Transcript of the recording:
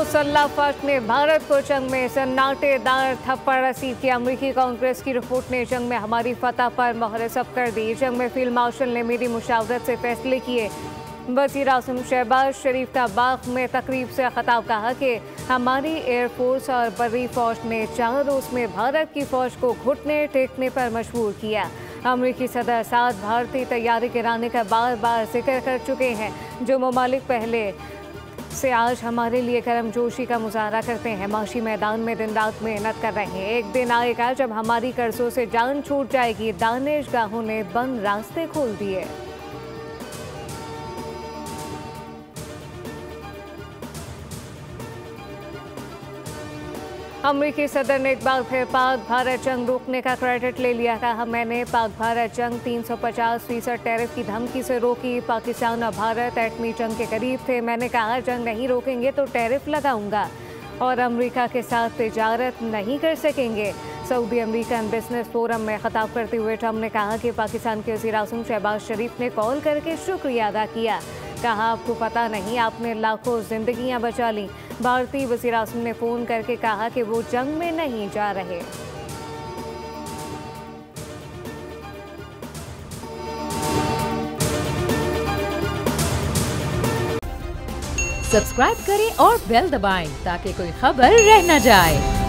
मुसल्लह फर्क ने भारत को जंग में सन्नाटेदार थप्पड़ रसीद किया। अमरीकी कांग्रेस की रिपोर्ट ने जंग में हमारी फतह पर मोहर सब कर दी। जंग में फील्ड मार्शल ने मेरी मुशावरत से फैसले किए। वज़ीर आज़म शहबाज शरीफ का बाग में तकरीब से खिताब, कहा कि हमारी एयरफोर्स और बर्री फौज ने 4 रोज में भारत की फौज को घुटने टेकने पर मजबूर किया। अमरीकी सदर साद भारतीय तैयारी गिराने का बार बार जिक्र कर चुके हैं। जो ममालिक पहले से आज हमारे लिए गर्मजोशी का मुजाहरा करते हैं, माशी मैदान में दिन रात मेहनत कर रहे हैं। एक दिन आएगा जब हमारी कर्जों से जान छूट जाएगी। दानिशगाहों ने बंद रास्ते खोल दिए। अमरीकी सदर ने एक बार फिर पाक भारत जंग रोकने का क्रेडिट ले लिया। कहा, मैंने पाक भारत जंग 350% टैरिफ की धमकी से रोकी। पाकिस्तान और भारत एटमी जंग के करीब थे। मैंने कहा, जंग नहीं रोकेंगे तो टैरिफ लगाऊंगा और अमेरिका के साथ तिजारत नहीं कर सकेंगे। सऊदी अमेरिकन बिजनेस फोरम में खिताब करते हुए ट्रंप ने कहा कि पाकिस्तान के वज़ीर आज़म शहबाज शरीफ ने कॉल करके शुक्रिया अदा किया। कहा, आपको पता नहीं, आपने लाखों जिंदगियां बचा ली। भारतीय वज़ीर आज़म ने फ़ोन करके कहा कि वो जंग में नहीं जा रहे। सब्सक्राइब करें और बेल दबाएं ताकि कोई खबर रह न जाए।